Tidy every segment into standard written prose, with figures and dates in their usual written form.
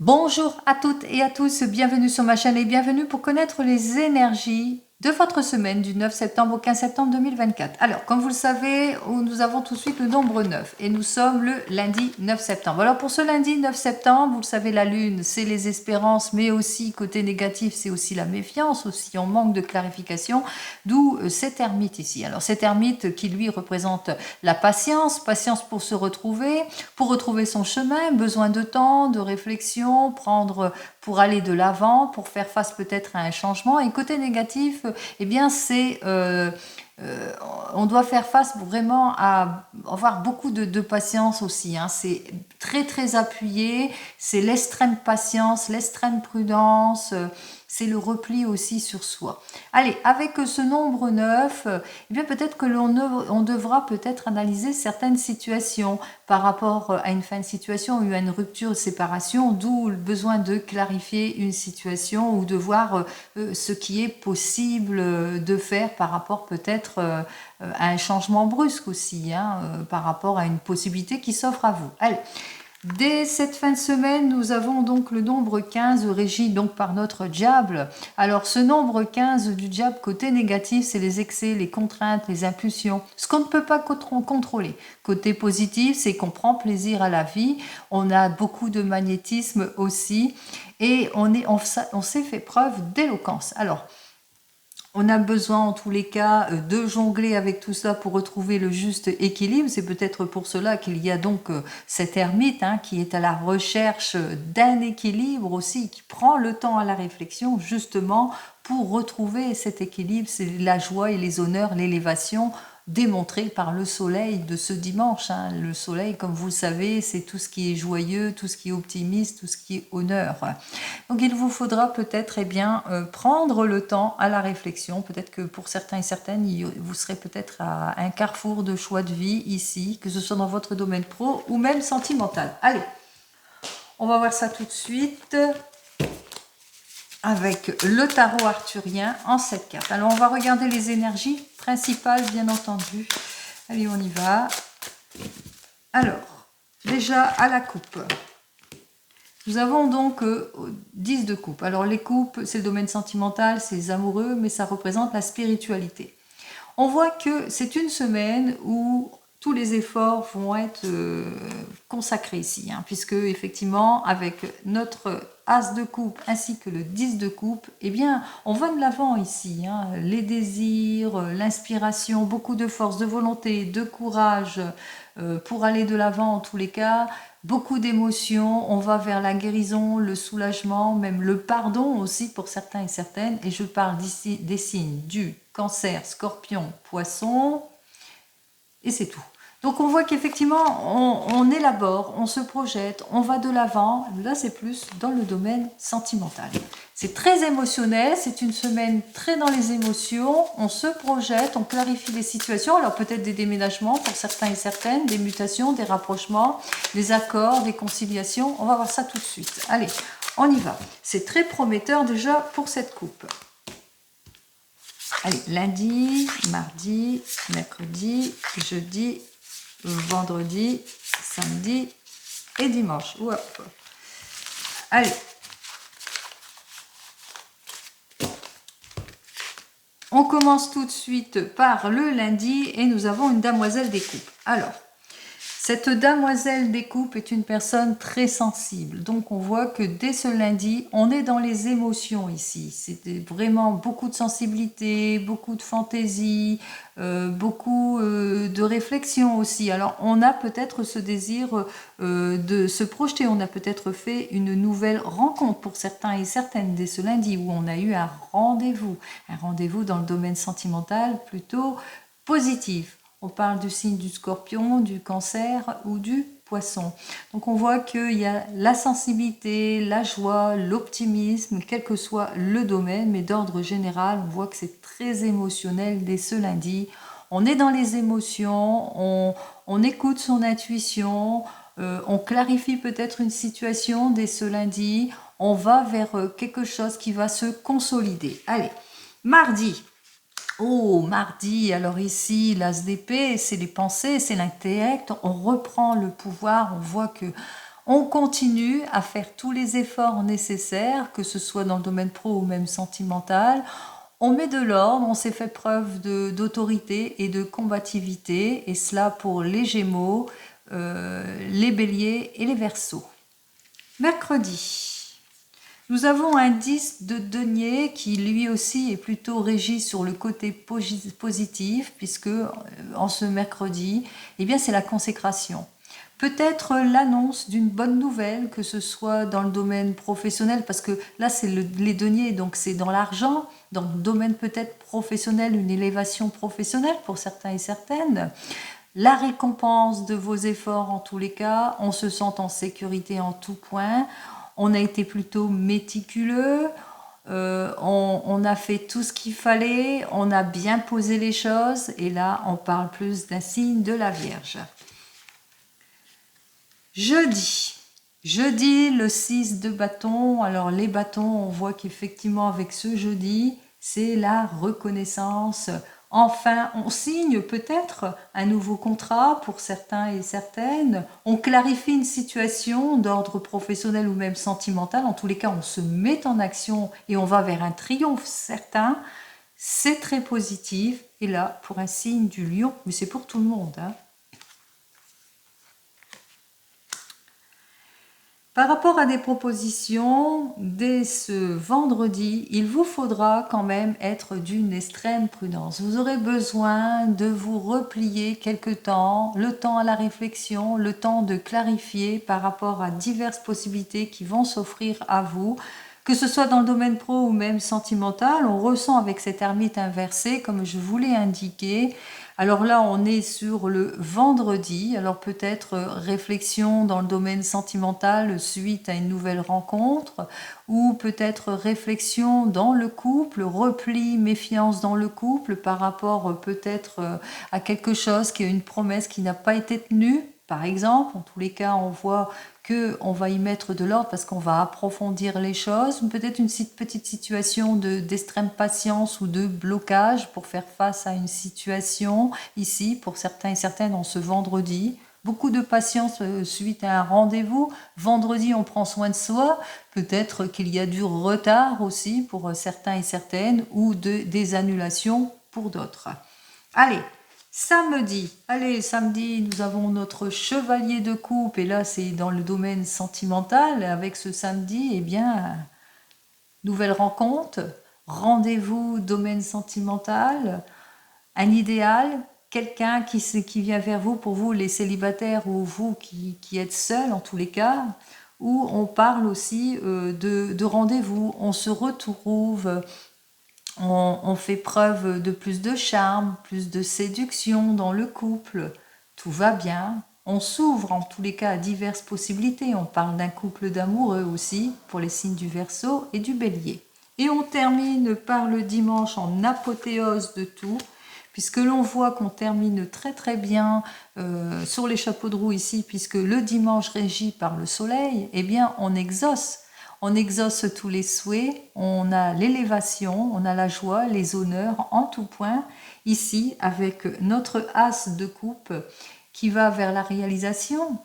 Bonjour à toutes et à tous, bienvenue sur ma chaîne et bienvenue pour connaître les énergies de votre semaine du 9 septembre au 15 septembre 2024. Alors, comme vous le savez, nous avons tout de suite le nombre 9 et nous sommes le lundi 9 septembre. Alors, pour ce lundi 9 septembre, vous le savez, la lune, c'est les espérances, mais aussi, côté négatif, c'est aussi la méfiance, aussi on manque de clarification, d'où cet ermite ici. Alors, cet ermite qui, lui, représente la patience, patience pour retrouver son chemin, besoin de temps, de réflexion, pour aller de l'avant, pour faire face peut-être à un changement. Et côté négatif, eh bien c'est on doit faire face vraiment à avoir beaucoup de patience aussi. Hein. C'est très très appuyé, c'est l'extrême patience, l'extrême prudence, c'est le repli aussi sur soi. Allez, avec ce nombre 9, eh bien peut-être que on devra peut-être analyser certaines situations par rapport à une fin de situation ou à une rupture, de séparation, d'où le besoin de clarifier une situation ou de voir ce qui est possible de faire par rapport peut-être à un changement brusque aussi, hein, par rapport à une possibilité qui s'offre à vous. Allez. Dès cette fin de semaine, nous avons donc le nombre 15 régi donc par notre diable. Alors ce nombre 15 du diable côté négatif, c'est les excès, les contraintes, les impulsions, ce qu'on ne peut pas contrôler. Côté positif, c'est qu'on prend plaisir à la vie, on a beaucoup de magnétisme aussi et on s'est fait preuve d'éloquence. Alors, on a besoin en tous les cas de jongler avec tout ça pour retrouver le juste équilibre. C'est peut-être pour cela qu'il y a donc cet ermite hein, qui est à la recherche d'un équilibre aussi, qui prend le temps à la réflexion justement pour retrouver cet équilibre. C'est la joie et les honneurs, l'élévation démontré par le soleil de ce dimanche. Hein. Le soleil, comme vous le savez, c'est tout ce qui est joyeux, tout ce qui est optimiste, tout ce qui est honneur. Donc il vous faudra peut-être prendre le temps à la réflexion. Peut-être que pour certains et certaines, vous serez peut-être à un carrefour de choix de vie ici, que ce soit dans votre domaine pro ou même sentimental. Allez, on va voir ça tout de suite avec le tarot arthurien en 7 cartes. Alors on va regarder les énergies principales bien entendu. Allez, on y va. Alors, déjà à la coupe. Nous avons donc 10 de coupe. Alors les coupes, c'est le domaine sentimental, c'est les amoureux, mais ça représente la spiritualité. On voit que c'est une semaine où tous les efforts vont être consacrés ici, hein, puisque effectivement, avec notre as de coupe ainsi que le 10 de coupe, eh bien, on va de l'avant ici. Hein, les désirs, l'inspiration, beaucoup de force, de volonté, de courage pour aller de l'avant en tous les cas. Beaucoup d'émotions, on va vers la guérison, le soulagement, même le pardon aussi pour certains et certaines. Et je parle d'ici des signes du Cancer, Scorpion, Poisson, et c'est tout. Donc on voit qu'effectivement on élabore, on se projette, on va de l'avant. Là c'est plus dans le domaine sentimental. C'est très émotionnel, c'est une semaine très dans les émotions. On se projette, on clarifie les situations. Alors peut-être des déménagements pour certains et certaines, des mutations, des rapprochements, des accords, des conciliations. On va voir ça tout de suite. Allez, on y va. C'est très prometteur déjà pour cette coupe. Allez, lundi, mardi, mercredi, jeudi, vendredi, samedi et dimanche. Hop. Allez. On commence tout de suite par le lundi et nous avons une demoiselle des coupes. Alors, cette demoiselle des coupes est une personne très sensible. Donc on voit que dès ce lundi, on est dans les émotions ici. C'était vraiment beaucoup de sensibilité, beaucoup de fantaisie, beaucoup de réflexion aussi. Alors on a peut-être ce désir de se projeter. On a peut-être fait une nouvelle rencontre pour certains et certaines dès ce lundi où on a eu un rendez-vous. Un rendez-vous dans le domaine sentimental plutôt positif. On parle du signe du scorpion, du cancer ou du poisson. Donc on voit qu'il y a la sensibilité, la joie, l'optimisme, quel que soit le domaine, mais d'ordre général, on voit que c'est très émotionnel dès ce lundi. On est dans les émotions, on écoute son intuition, on clarifie peut-être une situation dès ce lundi, on va vers quelque chose qui va se consolider. Allez, mardi. Oh, mardi, alors ici, l'as d'épée, c'est les pensées, c'est l'intellect, on reprend le pouvoir, on voit que On continue à faire tous les efforts nécessaires, que ce soit dans le domaine pro ou même sentimental. On met de l'ordre, on s'est fait preuve d'autorité et de combativité, et cela pour les Gémeaux, les Béliers et les Verseaux. Mercredi, nous avons un 10 de denier qui lui aussi est plutôt régi sur le côté positif, puisque en ce mercredi, eh bien c'est la consécration. Peut-être l'annonce d'une bonne nouvelle, que ce soit dans le domaine professionnel, parce que là c'est les deniers, donc c'est dans l'argent, dans le domaine peut-être professionnel, une élévation professionnelle pour certains et certaines. La récompense de vos efforts en tous les cas, on se sent en sécurité en tout point, on a été plutôt méticuleux, on a fait tout ce qu'il fallait, on a bien posé les choses, et là on parle plus d'un signe de la Vierge. Jeudi, le 6 de bâton. Alors les bâtons, on voit qu'effectivement avec ce jeudi, c'est la reconnaissance. Enfin, on signe peut-être un nouveau contrat pour certains et certaines. On clarifie une situation d'ordre professionnel ou même sentimental. En tous les cas, on se met en action et on va vers un triomphe certain. C'est très positif. Et là, pour un signe du lion, mais c'est pour tout le monde, hein. Par rapport à des propositions, dès ce vendredi, il vous faudra quand même être d'une extrême prudence. Vous aurez besoin de vous replier quelque temps, le temps à la réflexion, le temps de clarifier par rapport à diverses possibilités qui vont s'offrir à vous. Que ce soit dans le domaine pro ou même sentimental, on ressent avec cette ermite inversée, comme je vous l'ai indiqué. Alors là, on est sur le vendredi. Alors peut-être réflexion dans le domaine sentimental suite à une nouvelle rencontre, ou peut-être réflexion dans le couple, repli, méfiance dans le couple par rapport peut-être à quelque chose qui est une promesse qui n'a pas été tenue. Par exemple, en tous les cas, on voit qu'on va y mettre de l'ordre parce qu'on va approfondir les choses. Peut-être une petite situation d'extrême patience ou de blocage pour faire face à une situation ici, pour certains et certaines, en ce vendredi. Beaucoup de patience suite à un rendez-vous. Vendredi, on prend soin de soi. Peut-être qu'il y a du retard aussi pour certains et certaines, ou des annulations pour d'autres. Allez, samedi, nous avons notre chevalier de coupe, et là c'est dans le domaine sentimental. Avec ce samedi, eh bien, nouvelle rencontre, rendez-vous, domaine sentimental, un idéal, quelqu'un qui vient vers vous, pour vous les célibataires ou vous qui êtes seuls en tous les cas, où on parle aussi de rendez-vous, on se retrouve. On fait preuve de plus de charme, plus de séduction dans le couple. Tout va bien. On s'ouvre en tous les cas à diverses possibilités. On parle d'un couple d'amoureux aussi pour les signes du Verseau et du Bélier. Et on termine par le dimanche en apothéose de tout, puisque l'on voit qu'on termine très très bien sur les chapeaux de roue ici, puisque le dimanche régi par le soleil, eh bien on exauce. On exauce tous les souhaits, on a l'élévation, on a la joie, les honneurs en tout point, ici avec notre as de coupe qui va vers la réalisation.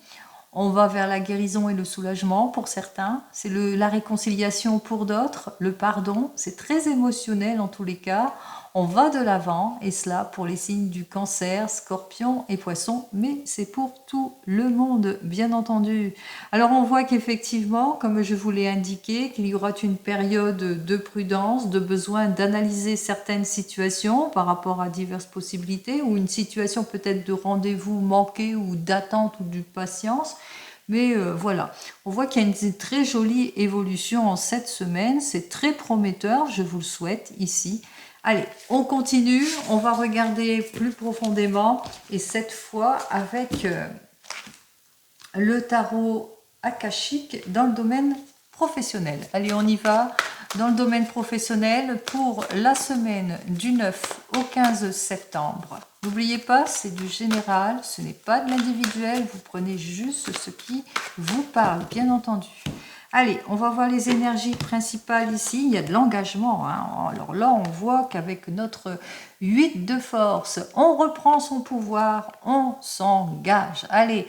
On va vers la guérison et le soulagement pour certains, c'est la réconciliation pour d'autres, le pardon, c'est très émotionnel en tous les cas. On va de l'avant, et cela pour les signes du Cancer, Scorpion et Poisson, mais c'est pour tout le monde, bien entendu. Alors on voit qu'effectivement, comme je vous l'ai indiqué, qu'il y aura une période de prudence, de besoin d'analyser certaines situations par rapport à diverses possibilités, ou une situation peut-être de rendez-vous manqué ou d'attente ou de patience. Mais voilà, on voit qu'il y a une très jolie évolution en cette semaine, c'est très prometteur, je vous le souhaite ici. Allez, on continue, on va regarder plus profondément, et cette fois avec le tarot akashique dans le domaine professionnel. Allez, on y va dans le domaine professionnel pour la semaine du 9 au 15 septembre. N'oubliez pas, c'est du général, ce n'est pas de l'individuel, vous prenez juste ce qui vous parle, bien entendu. Allez, on va voir les énergies principales ici. Il y a de l'engagement, hein. Alors là, on voit qu'avec notre 8 de force, on reprend son pouvoir, on s'engage. Allez,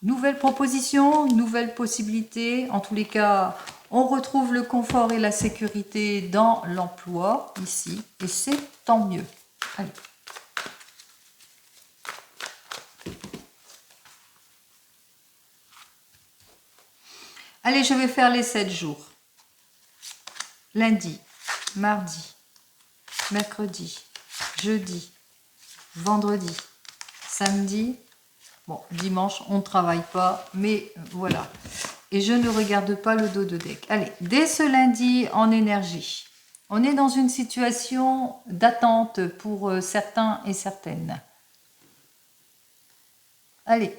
Nouvelle proposition, nouvelle possibilité. En tous les cas, on retrouve le confort et la sécurité dans l'emploi ici. Et c'est tant mieux. Allez. Allez, je vais faire les 7 jours. Lundi, mardi, mercredi, jeudi, vendredi, samedi. Bon, dimanche, on ne travaille pas, mais voilà. Et je ne regarde pas le dos de deck. Allez, dès ce lundi en énergie, on est dans une situation d'attente pour certains et certaines. Allez,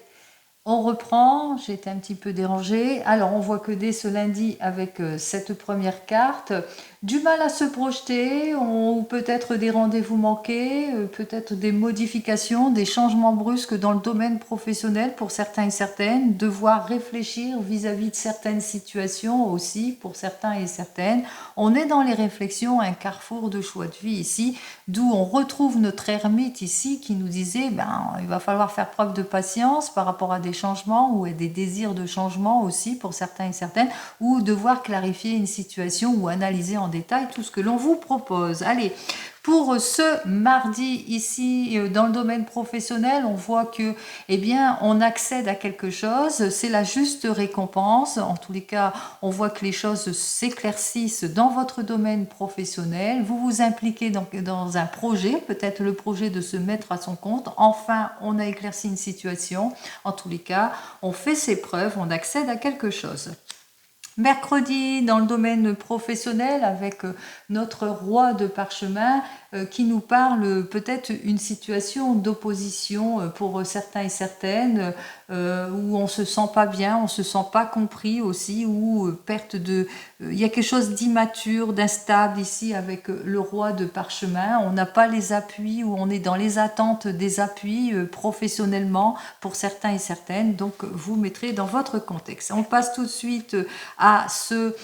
on reprend, j'ai été un petit peu dérangée. Alors, on voit que dès ce lundi, avec cette première carte, du mal à se projeter, ou peut-être des rendez-vous manqués, peut-être des modifications, des changements brusques dans le domaine professionnel pour certains et certaines, devoir réfléchir vis-à-vis de certaines situations aussi pour certains et certaines. On est dans les réflexions, un carrefour de choix de vie ici, d'où on retrouve notre ermite ici qui nous disait, il va falloir faire preuve de patience par rapport à des changements ou à des désirs de changement aussi pour certains et certaines, ou devoir clarifier une situation ou analyser en détail tout ce que l'on vous propose. Allez, pour ce mardi ici dans le domaine professionnel, on voit que on accède à quelque chose, c'est la juste récompense. En tous les cas, on voit que les choses s'éclaircissent dans votre domaine professionnel. Vous vous impliquez dans un projet, peut-être le projet de se mettre à son compte. Enfin, on a éclairci une situation. En tous les cas, on fait ses preuves, on accède à quelque chose. Mercredi, dans le domaine professionnel, avec notre roi de parchemin qui nous parle peut-être une situation d'opposition pour certains et certaines, où on se sent pas bien, on se sent pas compris aussi, ou perte de... Il y a quelque chose d'immature, d'instable ici avec le roi de parchemin. On n'a pas les appuis, ou on est dans les attentes des appuis professionnellement pour certains et certaines. Donc, vous mettrez dans votre contexte. On passe tout de suite à ce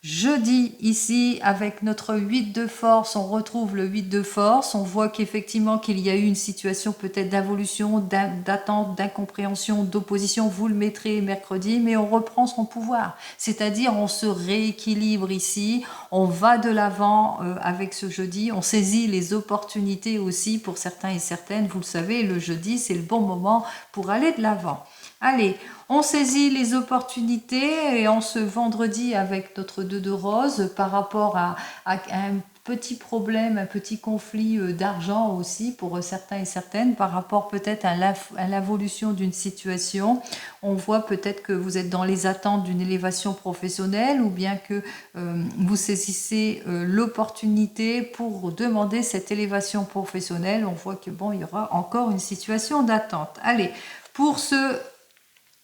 jeudi ici avec notre 8 de force. On retrouve le 8 de force. On voit qu'effectivement qu'il y a eu une situation peut-être d'involution, d'attente, d'incompréhension, d'opposition. Vous le mettrez mercredi, mais on reprend son pouvoir. C'est-à-dire on se rééquilibre ici. On va de l'avant avec ce jeudi. On saisit les opportunités aussi pour certains et certaines. Vous le savez, le jeudi, c'est le bon moment pour aller de l'avant. Allez, on saisit les opportunités et en ce vendredi avec notre 2 de rose par rapport à un petit problème, un petit conflit d'argent aussi pour certains et certaines par rapport peut-être à l'évolution d'une situation. On voit peut-être que vous êtes dans les attentes d'une élévation professionnelle ou bien que vous saisissez l'opportunité pour demander cette élévation professionnelle. On voit que il y aura encore une situation d'attente. Allez, pour ce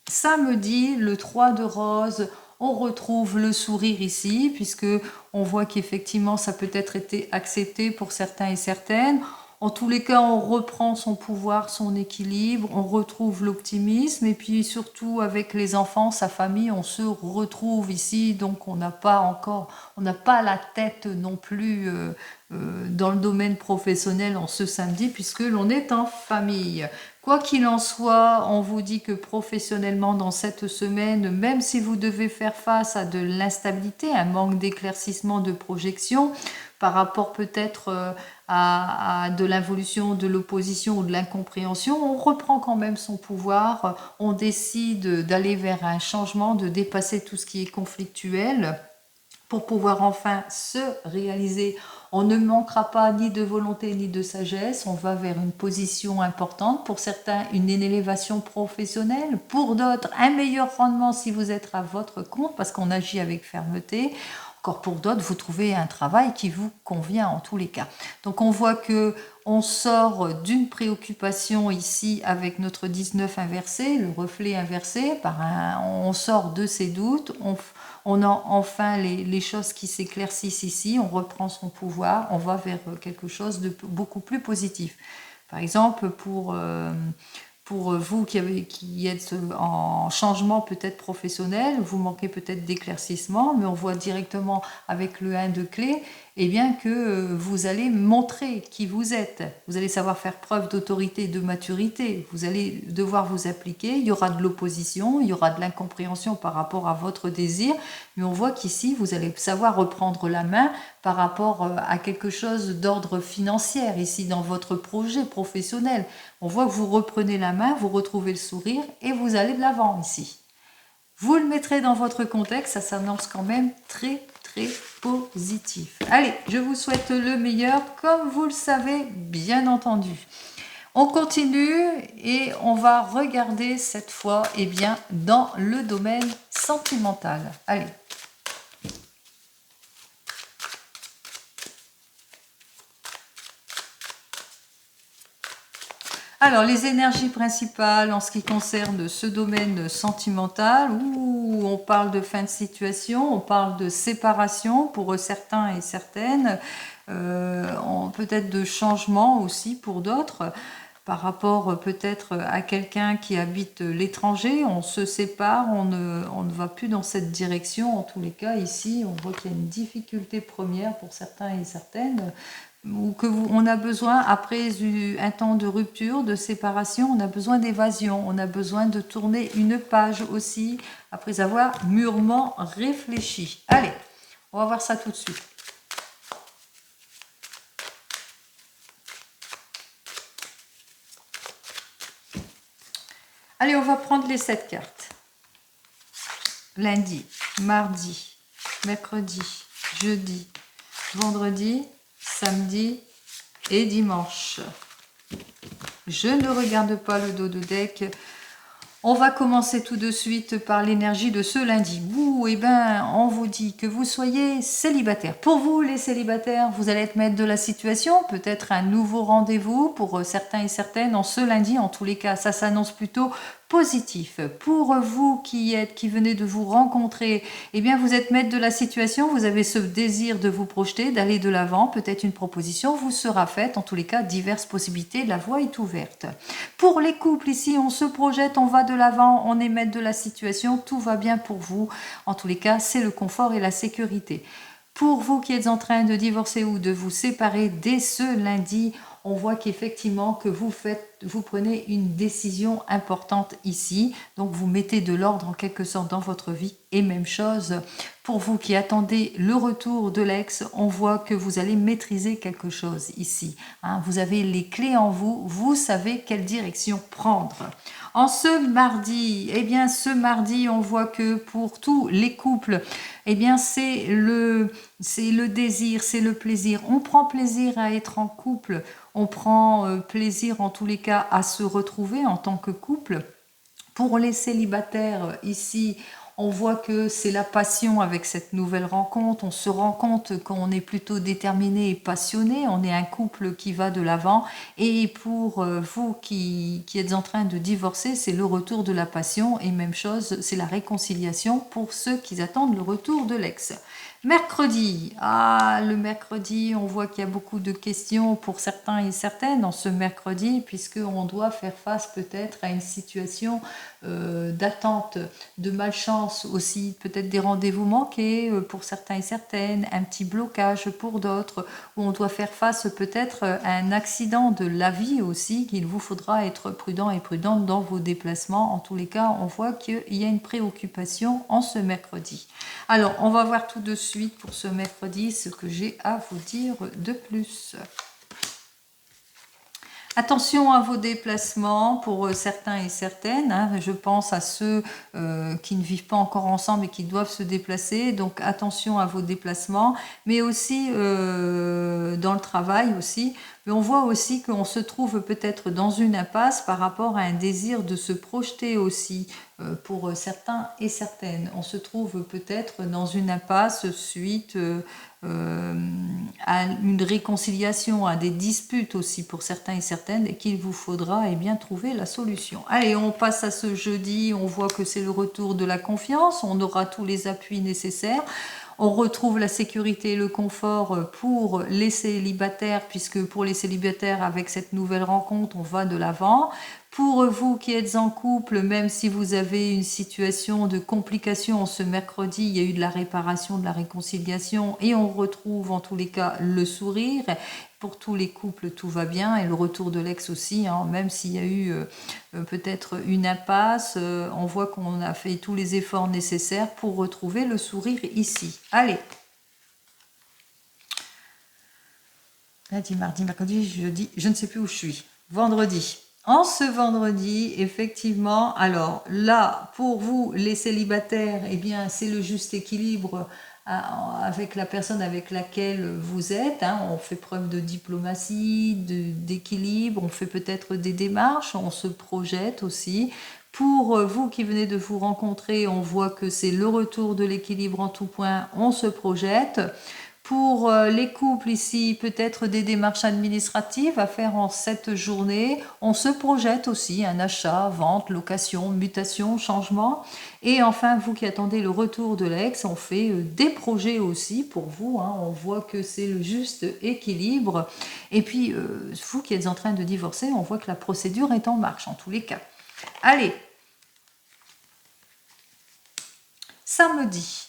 samedi, le 3 de rose, on retrouve le sourire ici, puisque on voit qu'effectivement, ça peut être été accepté pour certains et certaines. En tous les cas, on reprend son pouvoir, son équilibre, on retrouve l'optimisme, et puis surtout avec les enfants, sa famille, on se retrouve ici, donc on n'a pas la tête non plus dans le domaine professionnel en ce samedi, puisque l'on est en famille. Quoi qu'il en soit, on vous dit que professionnellement dans cette semaine, même si vous devez faire face à de l'instabilité, un manque d'éclaircissement de projection, par rapport peut-être à de l'involution, de l'opposition ou de l'incompréhension, on reprend quand même son pouvoir, on décide d'aller vers un changement, de dépasser tout ce qui est conflictuel pour pouvoir enfin se réaliser. On ne manquera pas ni de volonté ni de sagesse, on va vers une position importante, pour certains une élévation professionnelle, pour d'autres un meilleur rendement si vous êtes à votre compte parce qu'on agit avec fermeté. Encore pour d'autres, vous trouvez un travail qui vous convient en tous les cas. Donc on voit que on sort d'une préoccupation ici avec notre 19 inversé, le reflet inversé, on sort de ses doutes, on a enfin les choses qui s'éclaircissent ici, on reprend son pouvoir, on va vers quelque chose de beaucoup plus positif. Par exemple, pour vous qui êtes en changement peut-être professionnel, vous manquez peut-être d'éclaircissement, mais on voit directement avec le 1 de clé, eh bien que vous allez montrer qui vous êtes. Vous allez savoir faire preuve d'autorité et de maturité. Vous allez devoir vous appliquer. Il y aura de l'opposition, il y aura de l'incompréhension par rapport à votre désir. Mais on voit qu'ici, vous allez savoir reprendre la main par rapport à quelque chose d'ordre financier, ici dans votre projet professionnel. On voit que vous reprenez la main, vous retrouvez le sourire et vous allez de l'avant ici. Vous le mettrez dans votre contexte, ça s'annonce quand même très positif. Allez, je vous souhaite le meilleur, comme vous le savez, bien entendu. On continue et on va regarder cette fois, eh bien, dans le domaine sentimental. Allez. Alors, les énergies principales en ce qui concerne ce domaine sentimental, où on parle de fin de situation, on parle de séparation pour certains et certaines, peut-être de changement aussi pour d'autres, par rapport peut-être à quelqu'un qui habite l'étranger, on se sépare, on ne va plus dans cette direction. En tous les cas, ici, on voit qu'il y a une difficulté première pour certains et certaines, ou que on a besoin, après un temps de rupture, de séparation, on a besoin d'évasion, on a besoin de tourner une page aussi, après avoir mûrement réfléchi. Allez, on va voir ça tout de suite. Allez, on va prendre les 7 cartes. Lundi, mardi, mercredi, jeudi, vendredi, samedi et dimanche. Je ne regarde pas le dos de deck. On va commencer tout de suite par l'énergie de ce lundi. Vous, eh ben, on vous dit que vous soyez célibataire. Pour vous, les célibataires, vous allez être maître de la situation. Peut-être un nouveau rendez-vous pour certains et certaines en ce lundi. En tous les cas, ça s'annonce plutôt positif. Pour vous qui venez de vous rencontrer, eh bien vous êtes maître de la situation, vous avez ce désir de vous projeter, d'aller de l'avant, peut-être une proposition vous sera faite, en tous les cas diverses possibilités, la voie est ouverte. Pour les couples ici, on se projette, on va de l'avant, on est maître de la situation, tout va bien pour vous, en tous les cas c'est le confort et la sécurité. Pour vous qui êtes en train de divorcer ou de vous séparer dès ce lundi, on voit qu'effectivement que vous prenez une décision importante ici. Donc vous mettez de l'ordre en quelque sorte dans votre vie. Et même chose, pour vous qui attendez le retour de l'ex, on voit que vous allez maîtriser quelque chose ici. Hein, vous avez les clés en vous, vous savez quelle direction prendre. En ce mardi, eh bien ce mardi, on voit que pour tous les couples, eh bien c'est le désir, c'est le plaisir. On prend plaisir à être en couple, on prend plaisir en tous les cas à se retrouver en tant que couple. Pour les célibataires, ici, on voit que c'est la passion avec cette nouvelle rencontre. On se rend compte qu'on est plutôt déterminé et passionné. On est un couple qui va de l'avant. Et pour vous qui êtes en train de divorcer, c'est le retour de la passion. Et même chose, c'est la réconciliation pour ceux qui attendent le retour de l'ex. Mercredi, le mercredi, on voit qu'il y a beaucoup de questions pour certains et certaines en ce mercredi, puisqu'on doit faire face peut-être à une situation d'attente, de malchance aussi, peut-être des rendez-vous manqués pour certains et certaines, un petit blocage pour d'autres, où on doit faire face peut-être à un accident de la vie aussi, qu'il vous faudra être prudent et prudente dans vos déplacements. En tous les cas, on voit qu'il y a une préoccupation en ce mercredi. Alors, on va voir tout de suite pour ce mercredi ce que j'ai à vous dire de plus. Attention à vos déplacements pour certains et certaines. Hein. Je pense à ceux qui ne vivent pas encore ensemble et qui doivent se déplacer. Donc attention à vos déplacements, mais aussi dans le travail aussi. Mais on voit aussi qu'on se trouve peut-être dans une impasse par rapport à un désir de se projeter aussi pour certains et certaines. On se trouve peut-être dans une impasse suite à une réconciliation, à des disputes aussi pour certains et certaines, et qu'il vous faudra bien trouver la solution. Allez, on passe à ce jeudi, on voit que c'est le retour de la confiance, on aura tous les appuis nécessaires. On retrouve la sécurité et le confort pour les célibataires, puisque pour les célibataires, avec cette nouvelle rencontre, on va de l'avant. Pour vous qui êtes en couple, même si vous avez une situation de complication, ce mercredi, il y a eu de la réparation, de la réconciliation et on retrouve en tous les cas le sourire. Pour tous les couples, tout va bien et le retour de l'ex aussi, hein, même s'il y a eu peut-être une impasse, on voit qu'on a fait tous les efforts nécessaires pour retrouver le sourire ici. Allez. Lundi, mardi, mercredi, jeudi, je ne sais plus où je suis. Vendredi. En ce vendredi, effectivement, alors là, pour vous, les célibataires, eh bien, c'est le juste équilibre avec la personne avec laquelle vous êtes. Hein. On fait preuve de diplomatie, d'équilibre, on fait peut-être des démarches, on se projette aussi. Pour vous qui venez de vous rencontrer, on voit que c'est le retour de l'équilibre en tout point, on se projette. Pour les couples ici, peut-être des démarches administratives à faire en cette journée. On se projette aussi un achat, vente, location, mutation, changement. Et enfin, vous qui attendez le retour de l'ex, on fait des projets aussi pour vous. Hein. On voit que c'est le juste équilibre. Et puis, vous qui êtes en train de divorcer, on voit que la procédure est en marche en tous les cas. Allez, samedi.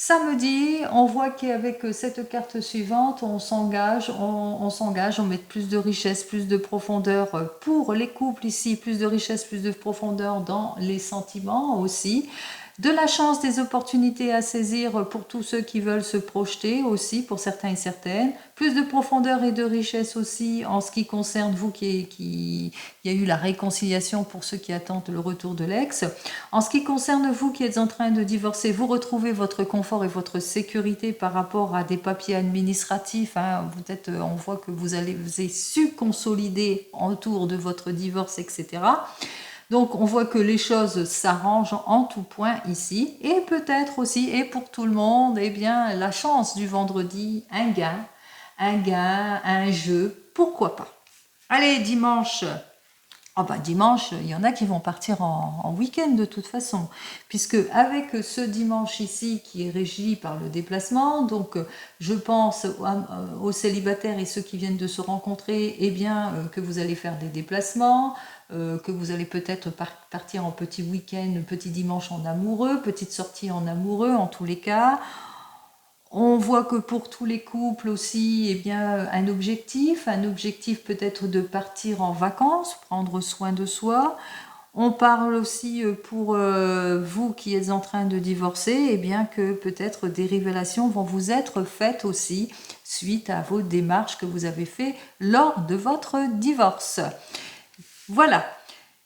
Samedi, on voit qu'avec cette carte suivante, on s'engage, on met plus de richesse, plus de profondeur pour les couples ici, plus de richesse, plus de profondeur dans les sentiments aussi. De la chance, des opportunités à saisir pour tous ceux qui veulent se projeter aussi, pour certains et certaines. Plus de profondeur et de richesse aussi en ce qui concerne vous qui y a eu la réconciliation pour ceux qui attendent le retour de l'ex. En ce qui concerne vous qui êtes en train de divorcer, vous retrouvez votre confort et votre sécurité par rapport à des papiers administratifs. Hein. On voit que vous avez su consolider autour de votre divorce, etc. Donc on voit que les choses s'arrangent en tout point ici. Et peut-être aussi, et pour tout le monde, eh bien, la chance du vendredi, un gain, un jeu, pourquoi pas. Allez, dimanche. Oh ben, dimanche, il y en a qui vont partir en week-end de toute façon, puisque avec ce dimanche ici qui est régi par le déplacement, donc je pense aux célibataires et ceux qui viennent de se rencontrer, eh bien que vous allez faire des déplacements, que vous allez peut-être partir en petit week-end, petit dimanche en amoureux, petite sortie en amoureux en tous les cas. On voit que pour tous les couples aussi, eh bien, un objectif peut-être de partir en vacances, prendre soin de soi. On parle aussi pour vous qui êtes en train de divorcer, eh bien que peut-être des révélations vont vous être faites aussi suite à vos démarches que vous avez faites lors de votre divorce. Voilà.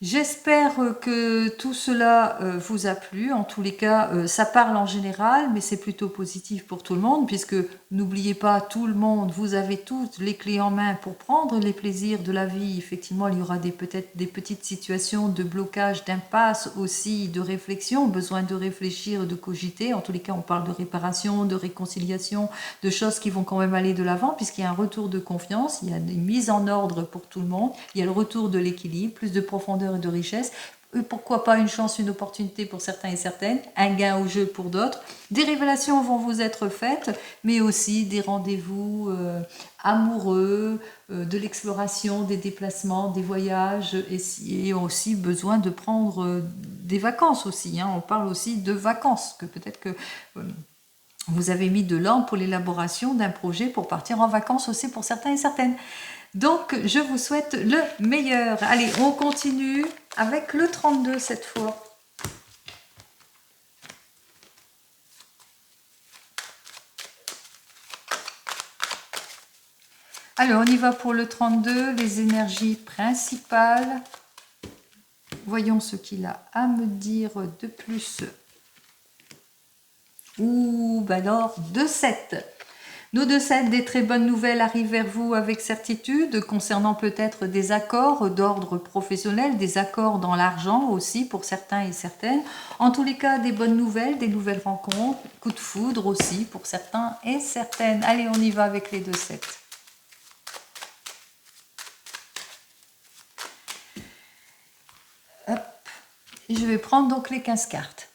J'espère que tout cela vous a plu. En tous les cas, ça parle en général, mais c'est plutôt positif pour tout le monde, puisque n'oubliez pas, tout le monde, vous avez toutes les clés en main pour prendre les plaisirs de la vie. Effectivement, il y aura peut-être des petites situations de blocage, d'impasse aussi, de réflexion, besoin de réfléchir, de cogiter. En tous les cas, on parle de réparation, de réconciliation, de choses qui vont quand même aller de l'avant, puisqu'il y a un retour de confiance, il y a une mise en ordre pour tout le monde, il y a le retour de l'équilibre, plus de profondeur et de richesse. Pourquoi pas une chance, une opportunité pour certains et certaines, un gain au jeu pour d'autres. Des révélations vont vous être faites, mais aussi des rendez-vous amoureux, de l'exploration, des déplacements, des voyages, et aussi besoin de prendre des vacances aussi. Hein. On parle aussi de vacances, que peut-être que vous avez mis de l'an pour l'élaboration d'un projet pour partir en vacances aussi pour certains et certaines. Donc, je vous souhaite le meilleur. Allez, on continue avec le 32 cette fois. Alors, on y va pour le 32, les énergies principales. Voyons ce qu'il a à me dire de plus. Ouh, ben alors, 2-7. Nos 2-7, des très bonnes nouvelles arrivent vers vous avec certitude, concernant peut-être des accords d'ordre professionnel, des accords dans l'argent aussi pour certains et certaines. En tous les cas, des bonnes nouvelles, des nouvelles rencontres, coup de foudre aussi pour certains et certaines. Allez, on y va avec les 2-7. Hop. Et je vais prendre donc les 15 cartes.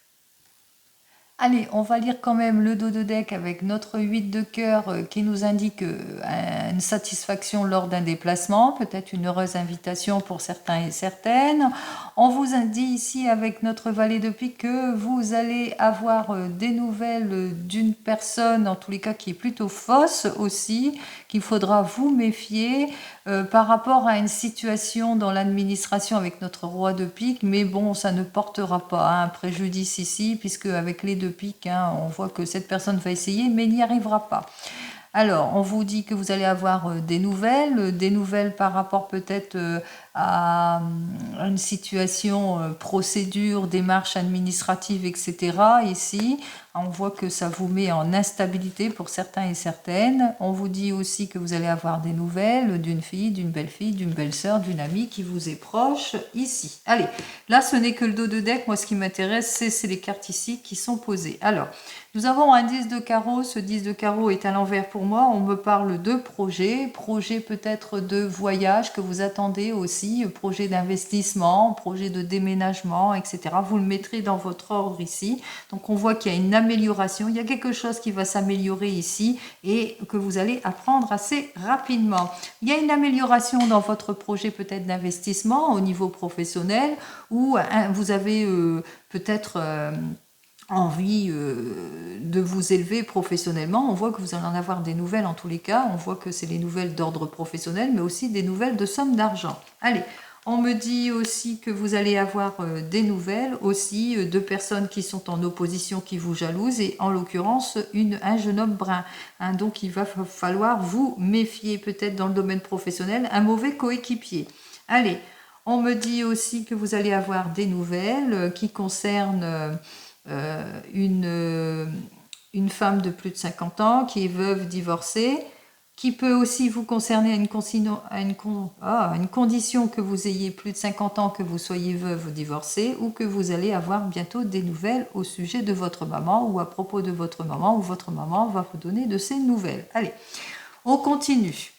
Allez, on va lire quand même le dos de deck avec notre 8 de cœur qui nous indique une satisfaction lors d'un déplacement, peut-être une heureuse invitation pour certains et certaines. On vous dit ici avec notre valet de pique que vous allez avoir des nouvelles d'une personne, en tous les cas qui est plutôt fausse aussi, qu'il faudra vous méfier par rapport à une situation dans l'administration avec notre roi de pique, mais bon, ça ne portera pas un préjudice ici, puisque avec les deux piques, hein, on voit que cette personne va essayer, mais n'y arrivera pas. Alors, on vous dit que vous allez avoir des nouvelles par rapport peut-être à une situation, procédure, démarche administrative, etc. Ici, on voit que ça vous met en instabilité pour certains et certaines. On vous dit aussi que vous allez avoir des nouvelles d'une fille, d'une belle-fille, d'une belle-sœur, d'une amie qui vous est proche ici. Allez, là, ce n'est que le dos de deck. Moi, ce qui m'intéresse, c'est les cartes ici qui sont posées. Alors, nous avons un 10 de carreau. Ce 10 de carreau est à l'envers pour moi. On me parle de projet peut-être de voyage que vous attendez aussi, projet d'investissement, projet de déménagement, etc. Vous le mettrez dans votre ordre ici. Donc on voit qu'il y a une amélioration, il y a quelque chose qui va s'améliorer ici et que vous allez apprendre assez rapidement. Il y a une amélioration dans votre projet peut-être d'investissement au niveau professionnel ou vous avez peut-être envie de vous élever professionnellement. On voit que vous allez en avoir des nouvelles en tous les cas. On voit que c'est les nouvelles d'ordre professionnel, mais aussi des nouvelles de somme d'argent. Allez, on me dit aussi que vous allez avoir des nouvelles aussi de personnes qui sont en opposition, qui vous jalousent, et en l'occurrence un jeune homme brun. Hein, donc il va falloir vous méfier peut-être dans le domaine professionnel, un mauvais coéquipier. Allez, on me dit aussi que vous allez avoir des nouvelles qui concernent une femme de plus de 50 ans qui est veuve divorcée, qui peut aussi vous concerner à une condition que vous ayez plus de 50 ans, que vous soyez veuve ou divorcée, ou que vous allez avoir bientôt des nouvelles au sujet de votre maman ou à propos de votre maman, ou votre maman va vous donner de ces nouvelles. Allez, on continue.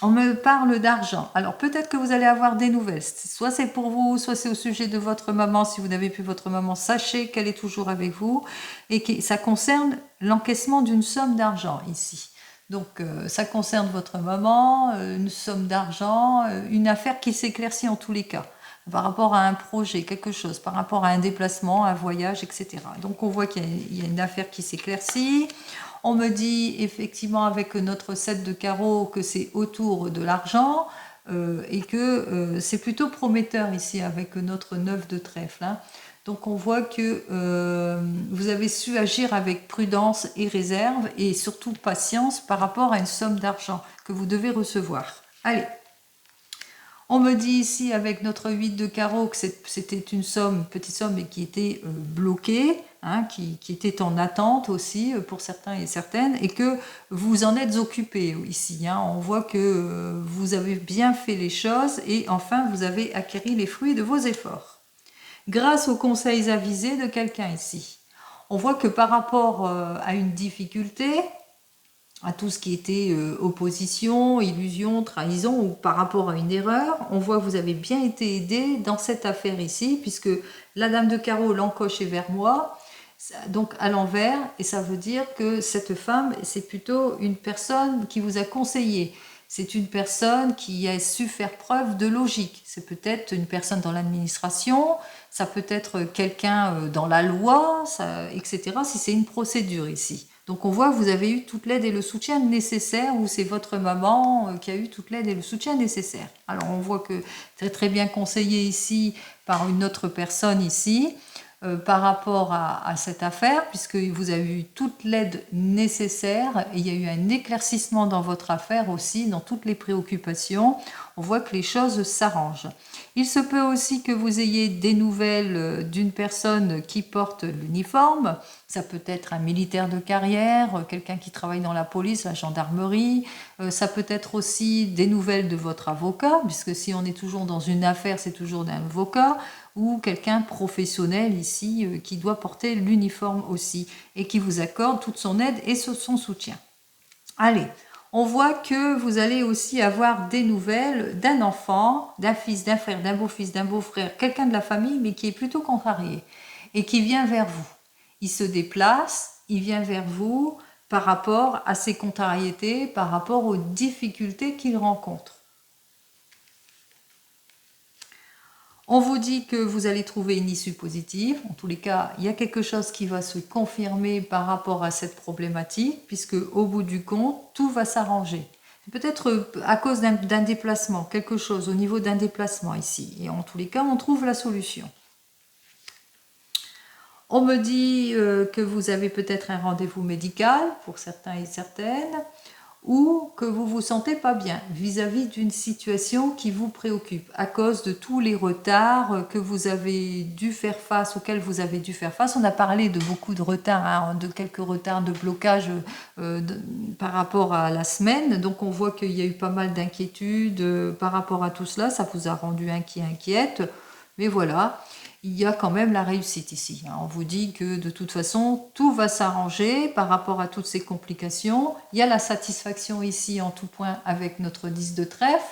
On me parle d'argent. Alors peut-être que vous allez avoir des nouvelles. Soit c'est pour vous, soit c'est au sujet de votre maman. Si vous n'avez plus votre maman, sachez qu'elle est toujours avec vous. Et que ça concerne l'encaissement d'une somme d'argent ici. Donc ça concerne votre maman, une somme d'argent, une affaire qui s'éclaircit en tous les cas. Par rapport à un projet, quelque chose, par rapport à un déplacement, un voyage, etc. Donc on voit qu'il y a une affaire qui s'éclaircit. On me dit effectivement avec notre 7 de carreau que c'est autour de l'argent et que c'est plutôt prometteur ici avec notre 9 de trèfle. Hein. Donc on voit que vous avez su agir avec prudence et réserve et surtout patience par rapport à une somme d'argent que vous devez recevoir. Allez. On me dit ici avec notre 8 de carreau que c'était une petite somme, mais qui était bloquée, hein, qui était en attente aussi pour certains et certaines, et que vous en êtes occupé ici. Hein. On voit que vous avez bien fait les choses et enfin vous avez acquis les fruits de vos efforts. Grâce aux conseils avisés de quelqu'un ici. On voit que par rapport à une difficulté, à tout ce qui était opposition, illusion, trahison ou par rapport à une erreur, on voit que vous avez bien été aidé dans cette affaire ici, puisque la dame de carreau l'encoche est vers moi, donc à l'envers, et ça veut dire que cette femme, c'est plutôt une personne qui vous a conseillé. C'est une personne qui a su faire preuve de logique. C'est peut-être une personne dans l'administration, ça peut être quelqu'un dans la loi, etc. si c'est une procédure ici. Donc on voit que vous avez eu toute l'aide et le soutien nécessaire, ou c'est votre maman qui a eu toute l'aide et le soutien nécessaire. Alors on voit que c'est très bien conseillé ici par une autre personne ici, par rapport à cette affaire, puisque vous avez eu toute l'aide nécessaire et il y a eu un éclaircissement dans votre affaire aussi, dans toutes les préoccupations. On voit que les choses s'arrangent. Il se peut aussi que vous ayez des nouvelles d'une personne qui porte l'uniforme. Ça peut être un militaire de carrière, quelqu'un qui travaille dans la police, la gendarmerie. Ça peut être aussi des nouvelles de votre avocat, puisque si on est toujours dans une affaire, c'est toujours d'un avocat, ou quelqu'un professionnel ici qui doit porter l'uniforme aussi et qui vous accorde toute son aide et son soutien. Allez, on voit que vous allez aussi avoir des nouvelles d'un enfant, d'un fils, d'un frère, d'un beau-fils, d'un beau-frère, quelqu'un de la famille, mais qui est plutôt contrarié et qui vient vers vous. il se déplace, il vient vers vous par rapport à ses contrariétés, par rapport aux difficultés qu'il rencontre. On vous dit que vous allez trouver une issue positive. En tous les cas, il y a quelque chose qui va se confirmer par rapport à cette problématique, puisque au bout du compte, tout va s'arranger. Peut-être à cause d'un déplacement, quelque chose au niveau d'un déplacement ici. Et en tous les cas, on trouve la solution. On me dit que vous avez peut-être un rendez-vous médical pour certains et certaines, ou que vous vous sentez pas bien vis-à-vis d'une situation qui vous préoccupe à cause de tous les retards que vous avez dû faire face, auxquels vous avez dû faire face. On a parlé de beaucoup de retards, hein, de quelques retards de blocage par rapport à la semaine. Donc on voit qu'il y a eu pas mal d'inquiétudes par rapport à tout cela. Ça vous a rendu inquiète. Mais voilà, il y a quand même la réussite ici. On vous dit que de toute façon, tout va s'arranger par rapport à toutes ces complications. Il y a la satisfaction ici en tout point avec notre 10 de trèfle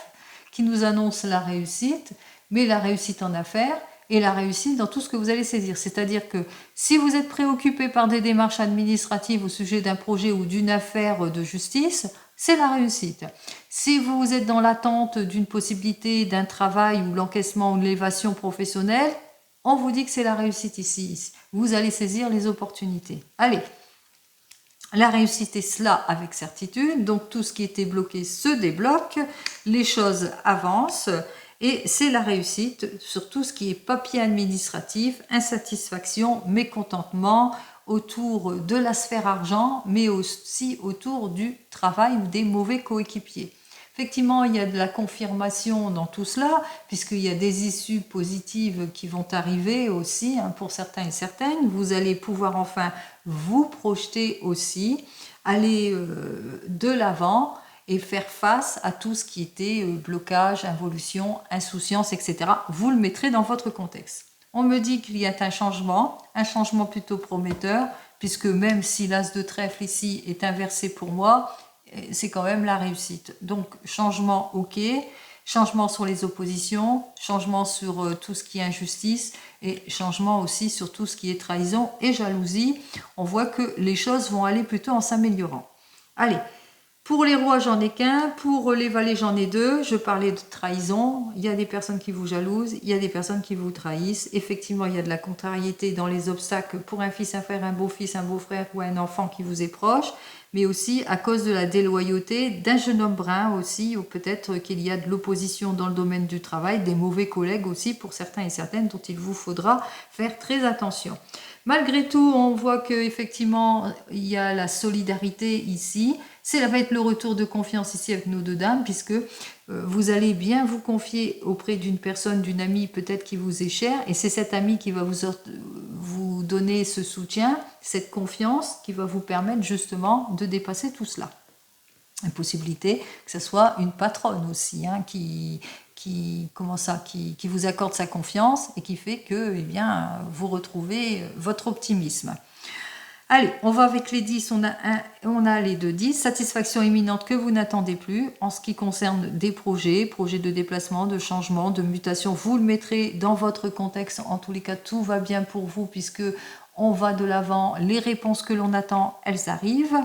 qui nous annonce la réussite, mais la réussite en affaires et la réussite dans tout ce que vous allez saisir. C'est-à-dire que si vous êtes préoccupé par des démarches administratives au sujet d'un projet ou d'une affaire de justice, c'est la réussite. Si vous êtes dans l'attente d'une possibilité d'un travail ou l'encaissement ou l'élévation professionnelle, on vous dit que c'est la réussite ici. Vous allez saisir les opportunités. Allez, la réussite est cela avec certitude. Donc tout ce qui était bloqué se débloque, les choses avancent et c'est la réussite sur tout ce qui est papier administratif, insatisfaction, mécontentement autour de la sphère argent, mais aussi autour du travail ou des mauvais coéquipiers. Effectivement, il y a de la confirmation dans tout cela, puisqu'il y a des issues positives qui vont arriver aussi, hein, pour certains et certaines. Vous allez pouvoir enfin vous projeter aussi, aller de l'avant et faire face à tout ce qui était blocage, involution, insouciance, etc. Vous le mettrez dans votre contexte. On me dit qu'il y a un changement plutôt prometteur, puisque même si l'as de trèfle ici est inversé pour moi, c'est quand même la réussite. Donc, changement, ok. Changement sur les oppositions, changement sur tout ce qui est injustice et changement aussi sur tout ce qui est trahison et jalousie. On voit que les choses vont aller plutôt en s'améliorant. Allez, pour les rois, j'en ai qu'un. Pour les valets, j'en ai deux. Je parlais de trahison. Il y a des personnes qui vous jalousent, il y a des personnes qui vous trahissent. Effectivement, il y a de la contrariété dans les obstacles pour un fils, un frère, un beau-fils, un beau-frère ou un enfant qui vous est proche, mais aussi à cause de la déloyauté d'un jeune homme brun aussi, ou peut-être qu'il y a de l'opposition dans le domaine du travail, des mauvais collègues aussi pour certains et certaines dont il vous faudra faire très attention. Malgré tout, on voit qu'effectivement, il y a la solidarité ici. Ça va être le retour de confiance ici avec nos deux dames, puisque vous allez bien vous confier auprès d'une personne, d'une amie peut-être qui vous est chère, et c'est cette amie qui va vous donner ce soutien, cette confiance qui va vous permettre justement de dépasser tout cela. Une possibilité que ce soit une patronne aussi, hein, qui vous accorde sa confiance et qui fait que vous retrouvez votre optimisme. Allez, on va avec les 10, on a les deux 10. Satisfaction imminente que vous n'attendez plus en ce qui concerne des projets de déplacement, de changement, de mutation. Vous le mettrez dans votre contexte. En tous les cas, tout va bien pour vous puisque on va de l'avant. Les réponses que l'on attend, elles arrivent.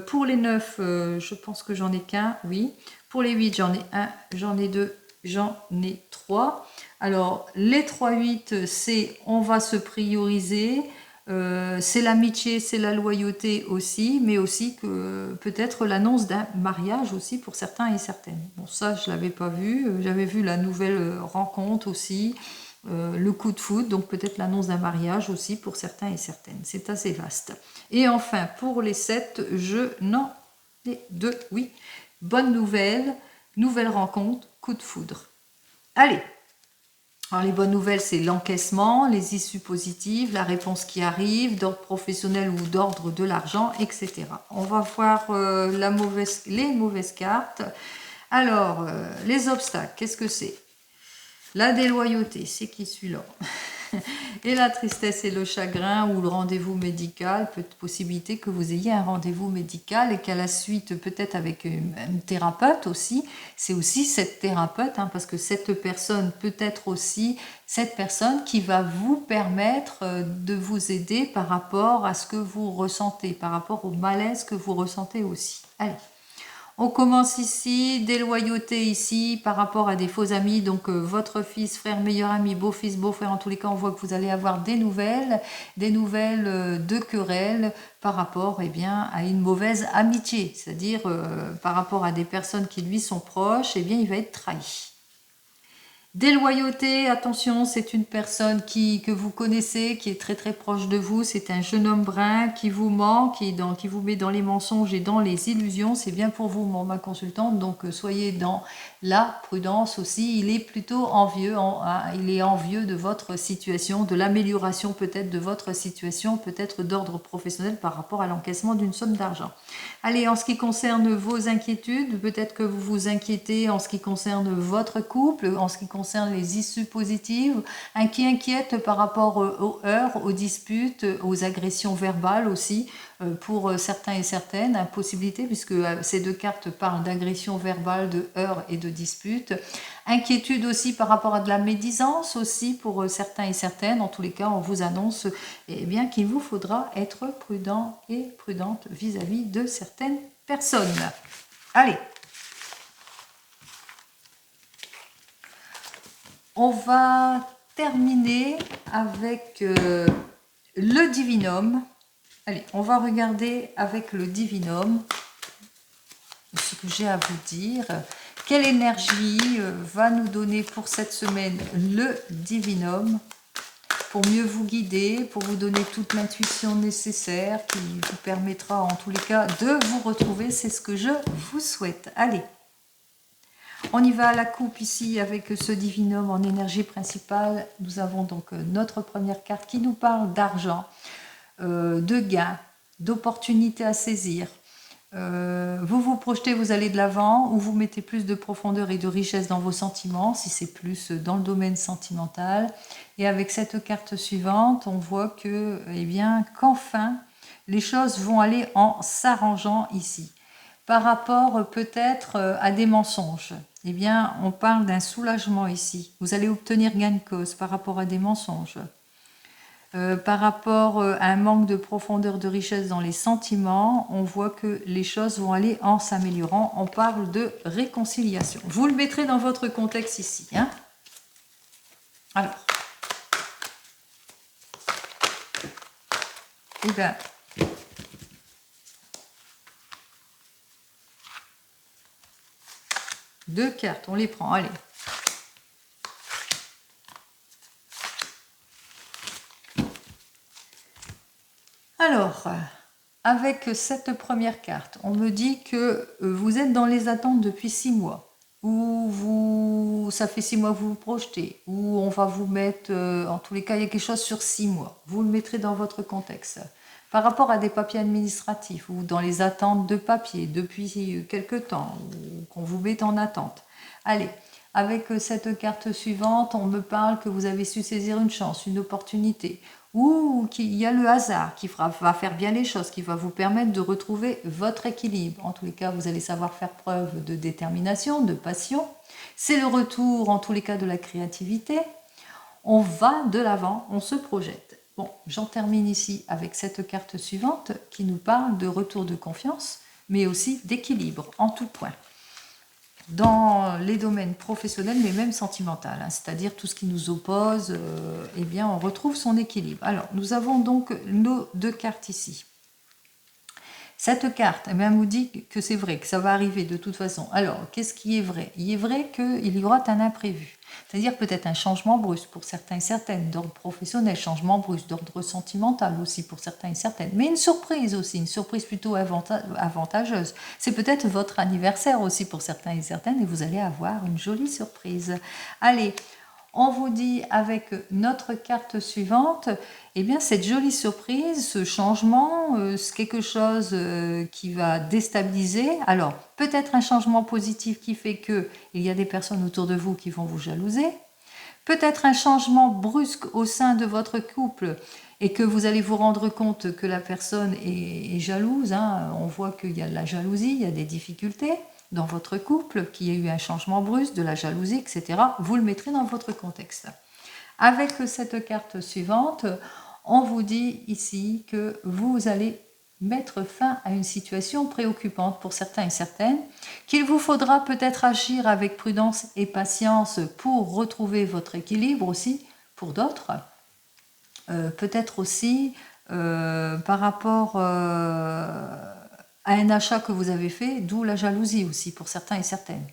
Pour les 9, je pense que j'en ai qu'un, oui. Pour les 8, j'en ai un, j'en ai deux, j'en ai 3. Alors, les 3-8, c'est on va se prioriser. C'est l'amitié, c'est la loyauté aussi, mais aussi que peut-être l'annonce d'un mariage aussi pour certains et certaines. Bon, ça, je ne l'avais pas vu. J'avais vu la nouvelle rencontre aussi, le coup de foudre, donc peut-être l'annonce d'un mariage aussi pour certains et certaines. C'est assez vaste. Et enfin, pour les 7, je n'en ai 2. Oui, bonne nouvelle, nouvelle rencontre, coup de foudre. Allez! Alors les bonnes nouvelles, c'est l'encaissement, les issues positives, la réponse qui arrive, d'ordre professionnel ou d'ordre de l'argent, etc. On va voir les mauvaises cartes. Alors, les obstacles, qu'est-ce que c'est? La déloyauté, c'est qui celui-là? Et la tristesse et le chagrin ou le rendez-vous médical, possibilité que vous ayez un rendez-vous médical et qu'à la suite, peut-être avec une thérapeute aussi, c'est aussi cette thérapeute, hein, parce que cette personne peut être aussi cette personne qui va vous permettre de vous aider par rapport à ce que vous ressentez, par rapport au malaise que vous ressentez aussi. Allez. On commence ici, déloyauté ici par rapport à des faux amis, donc votre fils, frère, meilleur ami, beau-fils, beau-frère, en tous les cas on voit que vous allez avoir des nouvelles de querelles par rapport bien, à une mauvaise amitié, c'est-à-dire par rapport à des personnes qui lui sont proches, il va être trahi. Déloyauté, attention, c'est une personne que vous connaissez, qui est très très proche de vous, c'est un jeune homme brun qui vous ment, qui vous met dans les mensonges et dans les illusions, c'est bien pour vous, ma consultante, donc soyez dans la prudence aussi, il est plutôt envieux, il est envieux de votre situation, de l'amélioration peut-être de votre situation, peut-être d'ordre professionnel par rapport à l'encaissement d'une somme d'argent. Allez, en ce qui concerne vos inquiétudes, peut-être que vous vous inquiétez en ce qui concerne votre couple, en ce qui concerne les issues positives, qui inquiète par rapport aux heurts, aux disputes, aux agressions verbales aussi, pour certains et certaines, possibilité, puisque ces deux cartes parlent d'agression verbale, de heurts et de disputes. Inquiétude aussi par rapport à de la médisance aussi pour certains et certaines. En tous les cas, on vous annonce bien qu'il vous faudra être prudent et prudente vis-à-vis de certaines personnes. Allez, on va terminer avec le divinum. Allez, on va regarder avec le divinum ce que j'ai à vous dire. Quelle énergie va nous donner pour cette semaine le divinum pour mieux vous guider, pour vous donner toute l'intuition nécessaire qui vous permettra en tous les cas de vous retrouver. C'est ce que je vous souhaite. Allez, on y va à la coupe ici avec ce divinum en énergie principale. Nous avons donc notre première carte qui nous parle d'argent, de gains, d'opportunités à saisir. Vous vous projetez, vous allez de l'avant, ou vous mettez plus de profondeur et de richesse dans vos sentiments, si c'est plus dans le domaine sentimental. Et avec cette carte suivante, on voit que, qu'enfin, les choses vont aller en s'arrangeant ici. Par rapport peut-être à des mensonges, on parle d'un soulagement ici. Vous allez obtenir gain de cause par rapport à des mensonges. Par rapport à un manque de profondeur, de richesse dans les sentiments, on voit que les choses vont aller en s'améliorant. On parle de réconciliation. Vous le mettrez dans votre contexte ici. Hein. Alors, deux cartes, on les prend. Allez. Alors, avec cette première carte, on me dit que vous êtes dans les attentes depuis 6 mois, ou ça fait 6 mois que vous vous projetez, ou on va vous mettre, en tous les cas, il y a quelque chose sur 6 mois. Vous le mettrez dans votre contexte. Par rapport à des papiers administratifs, ou dans les attentes de papier depuis quelque temps, ou qu'on vous met en attente. Allez, avec cette carte suivante, on me parle que vous avez su saisir une chance, une opportunité, ou qu'il y a le hasard qui va faire bien les choses, qui va vous permettre de retrouver votre équilibre. En tous les cas, vous allez savoir faire preuve de détermination, de passion. C'est le retour, en tous les cas, de la créativité. On va de l'avant, on se projette. Bon, j'en termine ici avec cette carte suivante qui nous parle de retour de confiance, mais aussi d'équilibre en tout point. Dans les domaines professionnels, mais même sentimentaux, hein, c'est-à-dire tout ce qui nous oppose, on retrouve son équilibre. Alors, nous avons donc nos deux cartes ici. Cette carte nous dit que c'est vrai, que ça va arriver de toute façon. Alors, qu'est-ce qui est vrai? Il est vrai qu'il y aura un imprévu. C'est-à-dire peut-être un changement brusque pour certains et certaines, d'ordre professionnel, changement brusque, d'ordre sentimental aussi pour certains et certaines. Mais une surprise aussi, une surprise plutôt avantageuse. C'est peut-être votre anniversaire aussi pour certains et certaines et vous allez avoir une jolie surprise. Allez, on vous dit avec notre carte suivante, cette jolie surprise, ce changement, c'est quelque chose qui va déstabiliser. Alors, peut-être un changement positif qui fait qu'il y a des personnes autour de vous qui vont vous jalouser. peut-être un changement brusque au sein de votre couple et que vous allez vous rendre compte que la personne est jalouse. Hein. On voit qu'il y a de la jalousie, il y a des difficultés dans votre couple, qu'il y a eu un changement brusque, de la jalousie, etc. Vous le mettrez dans votre contexte. Avec cette carte suivante, on vous dit ici que vous allez mettre fin à une situation préoccupante pour certains et certaines, qu'il vous faudra peut-être agir avec prudence et patience pour retrouver votre équilibre aussi pour d'autres. Peut-être aussi par rapport à un achat que vous avez fait, d'où la jalousie aussi pour certains et certaines.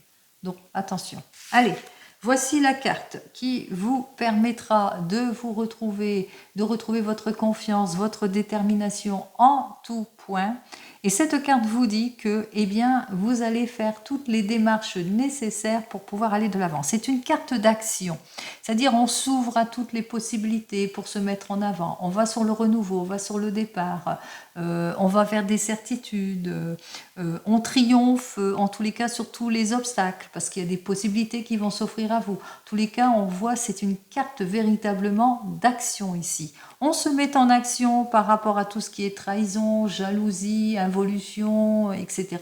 Donc attention. Allez, voici la carte qui vous permettra de vous retrouver, de retrouver votre confiance, votre détermination en tout point. Et cette carte vous dit que, eh bien, vous allez faire toutes les démarches nécessaires pour pouvoir aller de l'avant. C'est une carte d'action, c'est-à-dire on s'ouvre à toutes les possibilités pour se mettre en avant. On va sur le renouveau, on va sur le départ, on va vers des certitudes, on triomphe en tous les cas sur tous les obstacles parce qu'il y a des possibilités qui vont s'offrir à vous. En tous les cas, on voit c'est une carte véritablement d'action ici. On se met en action par rapport à tout ce qui est trahison, jalousie, involution, etc.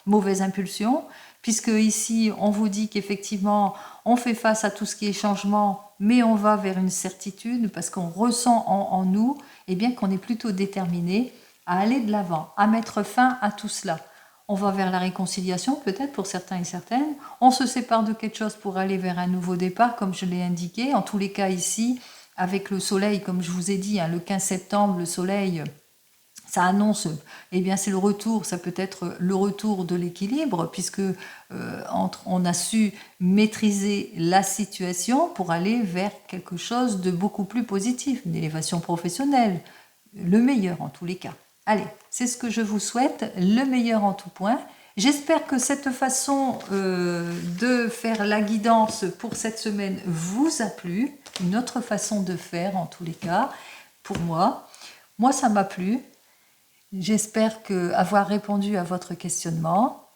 Mauvaise impulsion, puisque ici on vous dit qu'effectivement on fait face à tout ce qui est changement, mais on va vers une certitude parce qu'on ressent en nous eh bien qu'on est plutôt déterminé à aller de l'avant, à mettre fin à tout cela. On va vers la réconciliation peut-être pour certains et certaines. On se sépare de quelque chose pour aller vers un nouveau départ, comme je l'ai indiqué. En tous les cas ici, avec le soleil, comme je vous ai dit, hein, le 15 septembre, le soleil, ça annonce, eh bien c'est le retour, ça peut être le retour de l'équilibre, puisque on a su maîtriser la situation pour aller vers quelque chose de beaucoup plus positif, une élévation professionnelle, le meilleur en tous les cas. Allez, c'est ce que je vous souhaite, le meilleur en tout point. J'espère que cette façon de faire la guidance pour cette semaine vous a plu. Une autre façon de faire en tous les cas, pour moi. Moi, ça m'a plu. J'espère avoir répondu à votre questionnement.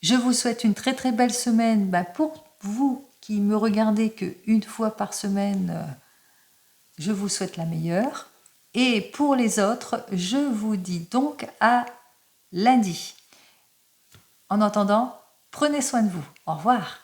Je vous souhaite une très très belle semaine. Pour vous qui me regardez qu'une fois par semaine, je vous souhaite la meilleure. Et pour les autres, je vous dis donc à lundi. En attendant, prenez soin de vous. Au revoir.